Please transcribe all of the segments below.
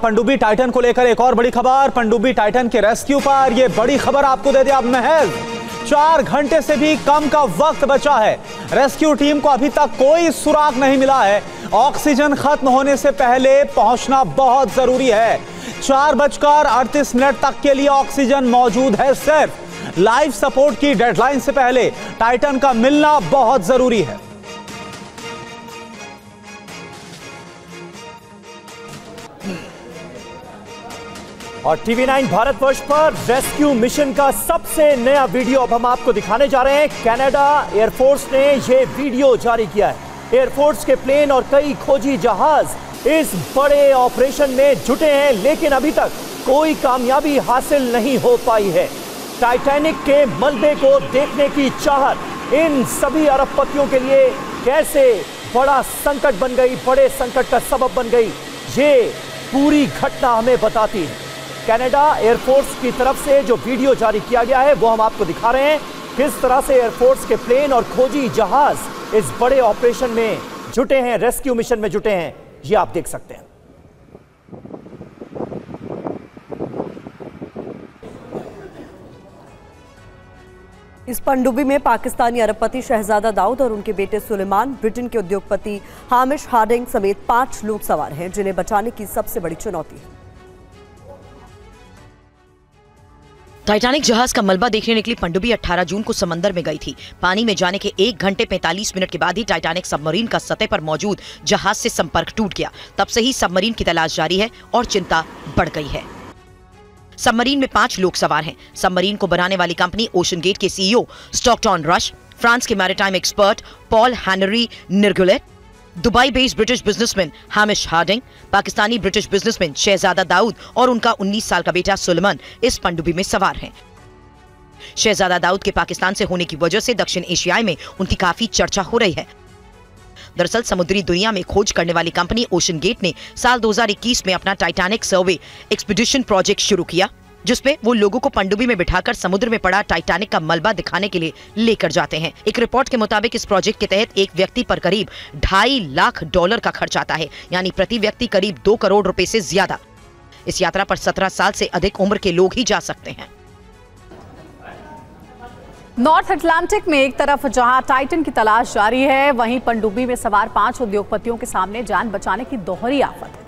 पनडुब्बी टाइटन को लेकर एक और बड़ी खबर। पनडुब्बी टाइटन के रेस्क्यू पर यह बड़ी खबर आपको दे दिया। अब महज 4 घंटे से भी कम का वक्त बचा है। रेस्क्यू टीम को अभी तक कोई सुराग नहीं मिला है। ऑक्सीजन खत्म होने से पहले पहुंचना बहुत जरूरी है। 4:38 तक के लिए ऑक्सीजन मौजूद है। सिर्फ लाइफ सपोर्ट की डेडलाइन से पहले टाइटन का मिलना बहुत जरूरी है। और TV9 भारतवर्ष पर रेस्क्यू मिशन का सबसे नया वीडियो अब हम आपको दिखाने जा रहे हैं। कनाडा एयरफोर्स ने यह वीडियो जारी किया है। एयरफोर्स के प्लेन और कई खोजी जहाज इस बड़े ऑपरेशन में जुटे हैं, लेकिन अभी तक कोई कामयाबी हासिल नहीं हो पाई है। टाइटैनिक के मलबे को देखने की चाहत इन सभी अरबपतियों के लिए कैसे बड़ा संकट बन गई, बड़े संकट का सबब बन गई, ये पूरी घटना हमें बताती है। कनाडा एयरफोर्स की तरफ से जो वीडियो जारी किया गया है वो हम आपको दिखा रहे हैं। किस तरह से एयरफोर्स के प्लेन और खोजी जहाज इस बड़े ऑपरेशन में जुटे हैं, रेस्क्यू मिशन में जुटे हैं, ये आप देख सकते हैं। इस पनडुब्बी में पाकिस्तानी अरबपति शहजादा दाऊद और उनके बेटे सुलेमान, ब्रिटेन के उद्योगपति हामिश हार्डिंग समेत 5 लोग सवार हैं, जिन्हें बचाने की सबसे बड़ी चुनौती है। टाइटैनिक जहाज का मलबा देखने निकली पनडुब्बी 18 जून को समंदर में गई थी। पानी में जाने के 1 घंटे 45 मिनट के बाद ही टाइटैनिक सबमरीन का सतह पर मौजूद जहाज से संपर्क टूट गया। तब से ही सबमरीन की तलाश जारी है और चिंता बढ़ गई है। सबमरीन में 5 लोग सवार हैं। सबमरीन को बनाने वाली कंपनी ओशन गेट के सीईओ स्टॉकटन रश, फ्रांस के maritime expert Paul Henri Nargeolet, Dubai based British businessman Hamish Harding, Pakistani British businessman Shahzada Dawood और उनका 19 साल का बेटा सुलेमान इस पनडुब्बी में सवार हैं। शहजादा दाऊद के पाकिस्तान से होने की वजह से दक्षिण एशिया में उनकी काफी चर्चा हो रही है। दरअसल समुद्री दुनिया में खोज करने वाली कंपनी ओशन गेट ने साल 2021 में अपना टाइटैनिक सर्वे एक्सपीडिशन प्रोजेक्ट शुरू किया, जिसमें वो लोगों को पनडुब्बी में बिठाकर समुद्र में पड़ा टाइटैनिक का मलबा दिखाने के लिए लेकर जाते हैं। एक रिपोर्ट के मुताबिक इस प्रोजेक्ट के तहत एक व्यक्ति पर करीब $2.5 लाख का खर्च आता है, यानी प्रति व्यक्ति करीब 2 करोड़ रुपए से ज्यादा। इस यात्रा पर 17 साल से अधिक उम्र के लोग ही जा सकते हैं। नॉर्थ अटलांटिक में एक तरफ जहां टाइटन की तलाश जारी है, वहीं पनडुब्बी में सवार 5 उद्योगपतियों के सामने जान बचाने की दोहरी आफत है।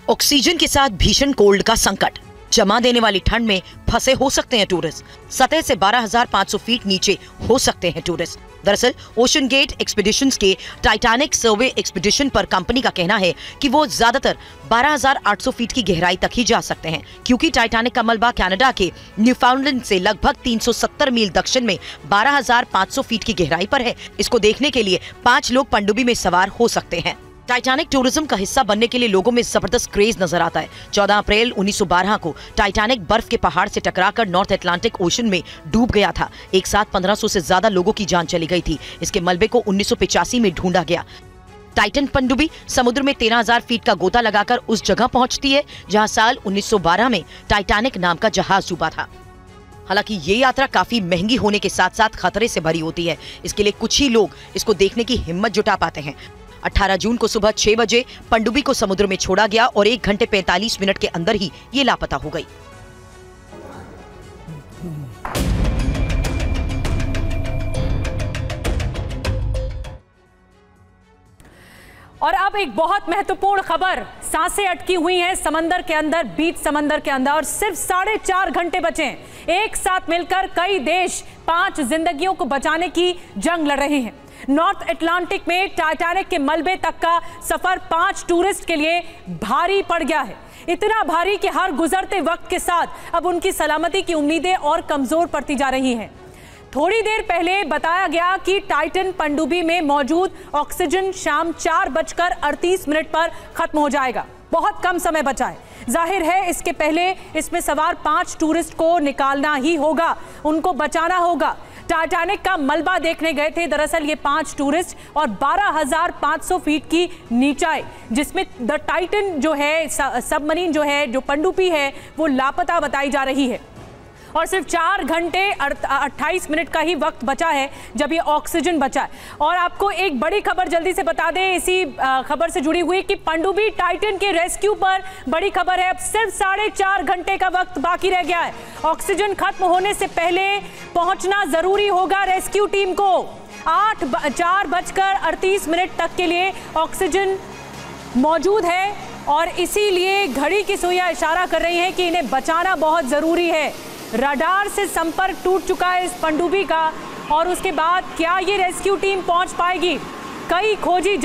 ऑक्सीजन के साथ भीषण कोल्ड का संकट, जमा देने वाली ठंड में फंसे हो सकते हैं टूरिस्ट। सतह से 12,500 फीट नीचे हो सकते हैं टूरिस्ट। दरअसल ओशन गेट एक्सपीडिशंस के टाइटैनिक सर्वे एक्सपीडिशन पर कंपनी का कहना है कि वो ज्यादातर 12,800 फीट की गहराई तक ही जा सकते हैं, क्योंकि टाइटैनिक का मलबा कनाडा के न्यूफाउंडलैंड से लगभग 370 मील दक्षिण में 12,500 फीट की गहराई पर है। इसको देखने के लिए 5 लोग पनडुब्बी में सवार हो सकते हैं। टाइटैनिक टूरिज्म का हिस्सा बनने के लिए लोगों में जबरदस्त क्रेज नजर आता है। 14 अप्रैल 1912 को टाइटैनिक बर्फ के पहाड़ से टकराकर नॉर्थ अटलांटिक ओशन में डूब गया था। एक साथ 1500 से ज्यादा लोगों की जान चली गई थी। इसके मलबे को 1985 में ढूंढा गया। टाइटन पनडुब्बी समुद्र में 13,000 फीट का गोता लगाकर उस जगह पहुंचती है जहां साल 1912 में टाइटैनिक नाम का जहाज डूबा था। हालांकि ये यात्रा काफी महंगी होने के साथ साथ खतरे से भरी होती है। इसके लिए कुछ ही लोग इसको देखने की हिम्मत जुटा पाते हैं। 18 जून को सुबह 6 बजे पनडुब्बी को समुद्र में छोड़ा गया और 1 घंटे 45 मिनट के अंदर ही ये लापता हो गई। और अब एक बहुत महत्वपूर्ण खबर, सांसें अटकी हुई हैं समंदर के अंदर, बीच समंदर के अंदर, और सिर्फ 4.5 घंटे बचे हैं। एक साथ मिलकर कई देश 5 जिंदगियों को बचाने की जंग लड़ रहे हैं। नॉर्थ अटलांटिक में टाइटैनिक के मलबे तक का सफर 5 टूरिस्ट के लिए भारी पड़ गया है। इतना भारी कि हर गुजरते वक्त के साथ अब उनकी सलामती की उम्मीदें और कमजोर पड़ती जा रही हैं। थोड़ी देर पहले बताया गया कि टाइटन पनडुब्बी में मौजूद ऑक्सीजन शाम 4:38 पर खत्म हो जाएगा। बहुत कम समय बचा है। जाहिर है इसके पहले इसमें सवार 5 टूरिस्ट को निकालना ही होगा, उनको बचाना होगा। टाइटैनिक का मलबा देखने गए थे दरअसल ये 5 टूरिस्ट और 12,500 फीट की नीचाई, जिसमें द टाइटन जो है, सबमरीन जो है, जो पनडुब्बी है, वो लापता बताई जा रही है। और सिर्फ 4 घंटे 28 मिनट का ही वक्त बचा है जब ये ऑक्सीजन बचा है। और आपको एक बड़ी खबर जल्दी से बता दें इसी खबर से जुड़ी हुई कि पनडुब्बी टाइटन के रेस्क्यू पर बड़ी खबर है। अब सिर्फ 4.5 घंटे का वक्त बाकी रह गया है। ऑक्सीजन खत्म होने से पहले पहुंचना जरूरी होगा रेस्क्यू टीम को। 4:38 तक के लिए ऑक्सीजन मौजूद है और इसीलिए घड़ी की सुइयां इशारा कर रही हैं कि इन्हें बचाना बहुत जरूरी है। रडार से संपर्क टूट चुका है इस पनडुब्बी का और उसके बाद क्या ये रेस्क्यू टीम पहुंच पाएगी? कई खोजी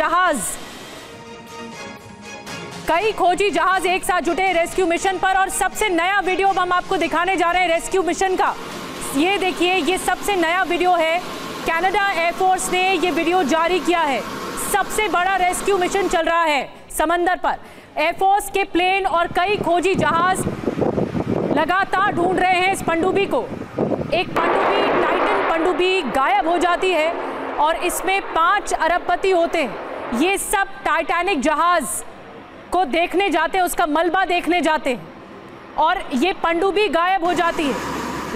जहाज एक साथ जुटे रेस्क्यू मिशन पर और सबसे नया वीडियो हम आपको दिखाने जा रहे हैं रेस्क्यू मिशन का। ये देखिए, ये सबसे नया वीडियो है। कनाडा एयरफोर्स ने ये वीडियो जारी किया है। सबसे बड़ा रेस्क्यू मिशन चल रहा है समंदर पर। एयरफोर्स के प्लेन और कई खोजी जहाज लगातार ढूंढ रहे हैं इस पनडुब्बी को। एक पनडुब्बी, टाइटन पनडुब्बी गायब हो जाती है और इसमें 5 अरबपति होते हैं। ये सब टाइटैनिक जहाज को देखने जाते हैं, उसका मलबा देखने जाते हैं और ये पनडुब्बी गायब हो जाती है।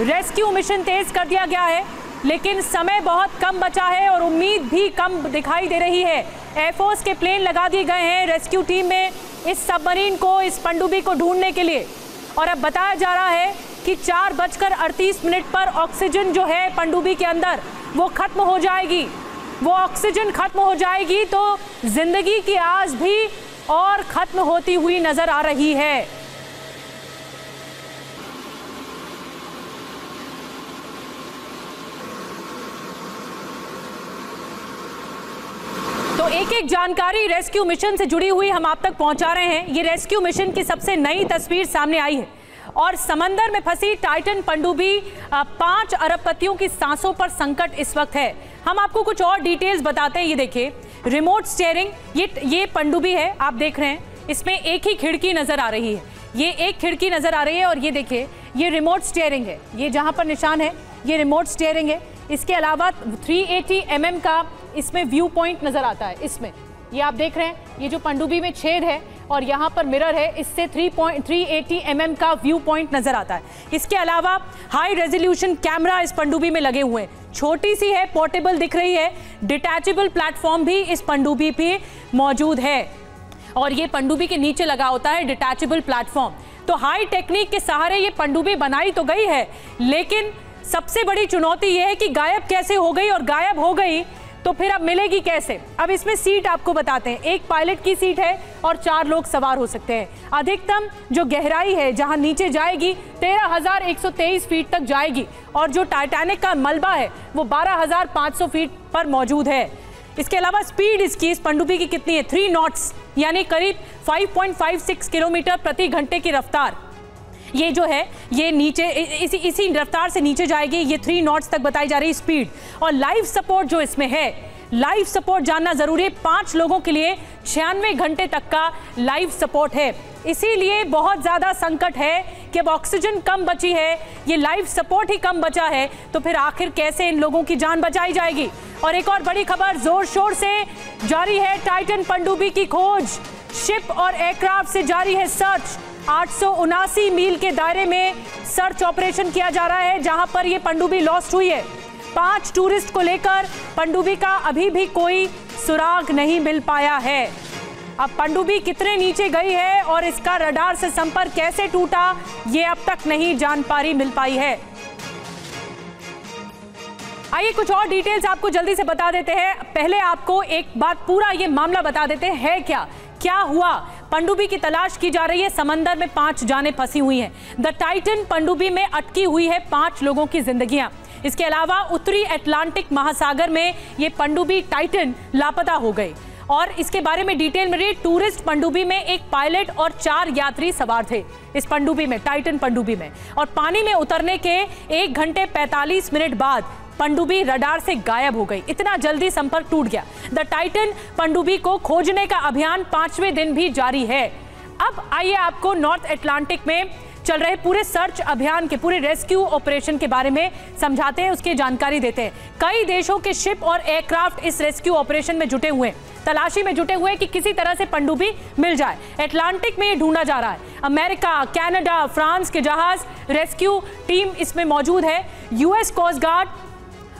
रेस्क्यू मिशन तेज कर दिया गया है लेकिन समय बहुत कम बचा है और उम्मीद भी कम दिखाई दे रही है। एयरफोर्स के प्लेन लगा दिए गए हैं रेस्क्यू टीम में इस सबमरीन को, इस पनडुब्बी को ढूंढने के लिए। और अब बताया जा रहा है कि 4:38 पर ऑक्सीजन जो है पनडुब्बी के अंदर वो खत्म हो जाएगी। वो ऑक्सीजन खत्म हो जाएगी तो जिंदगी की आस भी और खत्म होती हुई नजर आ रही है। तो एक एक जानकारी रेस्क्यू मिशन से जुड़ी हुई हम आप तक पहुंचा रहे हैं। ये रेस्क्यू मिशन की सबसे नई तस्वीर सामने आई है और समंदर में फंसी टाइटन पनडुब्बी 5 अरबपतियों की सांसों पर संकट इस वक्त है। हम आपको कुछ और डिटेल्स बताते हैं। ये देखिए, रिमोट स्टीयरिंग, ये पनडुब्बी है, आप देख रहे हैं। इसमें एक ही खिड़की नजर आ रही है, ये एक खिड़की नजर आ रही है और ये देखिए, ये रिमोट स्टीयरिंग है। ये जहां पर निशान है ये रिमोट स्टीयरिंग है। इसके अलावा 380 mm का इसमें व्यू पॉइंट नजर आता है। इसमें ये आप देख रहे हैं, ये जो पनडुब्बी में छेद है और यहाँ पर मिरर है, इससे 380 mm का व्यू पॉइंट नजर आता है। इसके अलावा हाई रेजोल्यूशन कैमरा इस पनडुब्बी में लगे हुए हैं। छोटी सी है, पोर्टेबल दिख रही है। डिटैचेबल प्लेटफॉर्म भी इस पनडुब्बी पे मौजूद है और ये पनडुब्बी के नीचे लगा होता है डिटैचेबल प्लेटफॉर्म। तो हाई टेक्निक के सहारे ये पनडुब्बी बनाई तो गई है लेकिन सबसे बड़ी चुनौती यह है कि गायब कैसे हो गई और गायब हो गई तो फिर अब मिलेगी कैसे। अब इसमें सीट आपको बताते हैं, एक पायलट की सीट है और 4 लोग सवार हो सकते हैं। अधिकतम जो गहराई है जहां नीचे जाएगी 13,123 फीट तक जाएगी और जो टाइटैनिक का मलबा है वो 12,500 फीट पर मौजूद है। इसके अलावा स्पीड इसकी, इस पनडुब्बी की कितनी है? 3 नॉट्स यानी करीब 5.56 किलोमीटर प्रति घंटे की रफ्तार। ये जो है ये नीचे इसी रफ्तार से नीचे जाएगी। ये 3 नॉट्स तक बताई जा रही स्पीड। और लाइफ सपोर्ट जो इसमें है, लाइफ सपोर्ट जानना जरूरी है। 5 लोगों के लिए 96 घंटे तक का लाइफ सपोर्ट है। इसीलिए बहुत ज्यादा संकट है कि अब ऑक्सीजन कम बची है, ये लाइफ सपोर्ट ही कम बचा है तो फिर आखिर कैसे इन लोगों की जान बचाई जाएगी। और एक और बड़ी खबर जोर शोर से जारी है, टाइटन पनडुब्बी की खोज। शिप और एयरक्राफ्ट से जारी है सर्च। 879 मील के दायरे में सर्च ऑपरेशन किया जा रहा है जहां पर यह पनडुब्बी लॉस्ट हुई है। 5 टूरिस्ट को लेकर पनडुब्बी का अभी भी कोई सुराग नहीं मिल पाया है। अब पनडुब्बी कितने नीचे गई है और इसका रडार से संपर्क कैसे टूटा ये अब तक नहीं जानकारी मिल पाई है। आइए कुछ और डिटेल्स आपको जल्दी से बता देते हैं। पहले आपको एक बात, पूरा ये मामला बता देते हैं क्या हुआ। पनडुब्बी की तलाश की जा रही है। समंदर में 5 जानें फंसी हुई हैं। द टाइटन पनडुब्बी में अटकी हुई है 5 लोगों की जिंदगियां। इसके अलावा उत्तरी अटलांटिक महासागर में ये पनडुब्बी टाइटन लापता हो गई और इसके बारे में डिटेल में रही। टूरिस्ट पनडुब्बी में एक पायलट और 4 यात्री सवार थे इस पनडुब्बी में, टाइटन पनडुब्बी में। और पानी में उतरने के 1 घंटे 45 मिनट बाद पनडुब्बी रडार से गायब हो गई। इतना जल्दी संपर्क टूट गया। द टाइटन पनडुब्बी को खोजने का अभियान 5वें दिन भी जारी है। अब आइए आपको नॉर्थ अटलांटिक में चल रहे पूरे सर्च अभियान के, पूरे रेस्क्यू ऑपरेशन के बारे में समझाते हैं, उसकी जानकारी देते हैं। कई देशों के शिप और एयरक्राफ्ट इस रेस्क्यू ऑपरेशन में जुटे हुए हैं, तलाशी में जुटे हुए हैं कि किसी तरह से पनडुब्बी मिल जाए। अटलांटिक में ये ढूंढा जा रहा है। अमेरिका, कनाडा, फ्रांस के जहाज रेस्क्यू टीम इसमें मौजूद है। यूएस कोस्ट गार्ड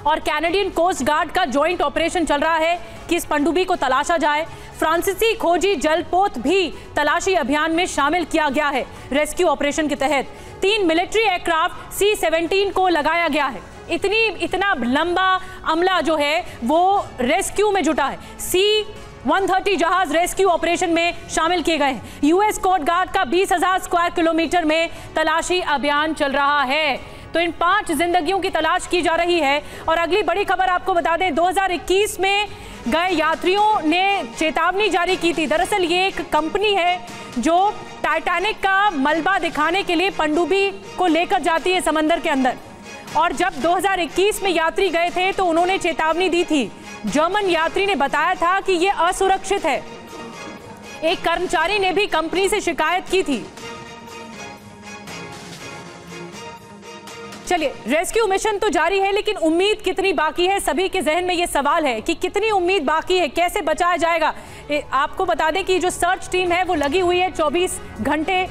और कैनेडियन कोस्ट गार्ड का जॉइंट ऑपरेशन चल रहा है कि इस पनडुब्बी को तलाशा जाए। फ्रांसीसी खोजी जलपोत भी तलाशी अभियान में शामिल किया गया है। रेस्क्यू ऑपरेशन के तहत 3 मिलिट्री एयरक्राफ्ट C-17 को लगाया गया है। इतना लंबा अमला जो है वो रेस्क्यू में जुटा है। C-130 जहाज रेस्क्यू ऑपरेशन में शामिल किए गए हैं। यूएस कोस्ट गार्ड का 20,000 स्क्वायर किलोमीटर में तलाशी अभियान चल रहा है। तो इन 5 जिंदगियों की तलाश की जा रही है। और अगली बड़ी खबर आपको बता दें, 2021 में गए यात्रियों ने चेतावनी जारी की थी। दरअसल ये एक कंपनी है जो टाइटैनिक का मलबा दिखाने के लिए पनडुब्बी को लेकर जाती है समंदर के अंदर। और जब 2021 में यात्री गए थे तो उन्होंने चेतावनी दी थी। जर्मन यात्री ने बताया था कि ये असुरक्षित है। एक कर्मचारी ने भी कंपनी से शिकायत की थी। चलिए, रेस्क्यू मिशन तो जारी है, लेकिन उम्मीद कितनी बाकी है? सभी के जहन में ये सवाल है कि कितनी उम्मीद बाकी है, कैसे बचाया जाएगा। आपको बता दें कि जो सर्च टीम है वो लगी हुई है 24 घंटे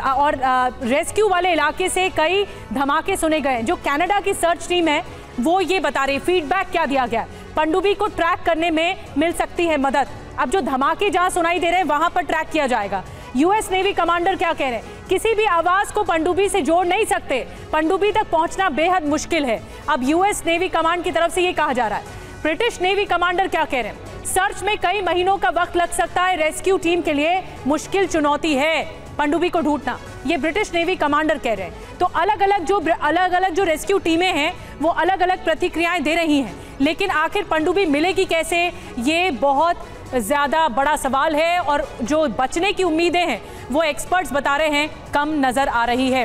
और रेस्क्यू वाले इलाके से कई धमाके सुने गए। जो कनाडा की सर्च टीम है वो ये बता रही, फीडबैक क्या दिया गया, पनडुब्बी को ट्रैक करने में मिल सकती है मदद। अब जो धमाके जहां सुनाई दे रहे हैं वहां पर ट्रैक किया जाएगा। यूएस नेवी कमांडर क्या कह रहे हैं? किसी भी आवाज को पनडुब्बी से जोड़ नहीं सकते, पनडुब्बी तक पहुंचना बेहद मुश्किल है। अब यूएस नेवी कमांड की तरफ से ये कहा जा रहा है। ब्रिटिश नेवी कमांडर क्या कह रहे हैं? सर्च में कई महीनों का वक्त लग सकता है, रेस्क्यू टीम के लिए मुश्किल चुनौती है पनडुब्बी को ढूंढना, ये ब्रिटिश नेवी कमांडर कह रहे हैं। तो अलग अलग जो रेस्क्यू टीमें हैं वो अलग अलग प्रतिक्रियाएं दे रही हैं, लेकिन आखिर पनडुब्बी मिलेगी कैसे, ये बहुत ज़्यादा बड़ा सवाल है। और जो बचने की उम्मीदें हैं वो एक्सपर्ट्स बता रहे हैं कम नज़र आ रही है।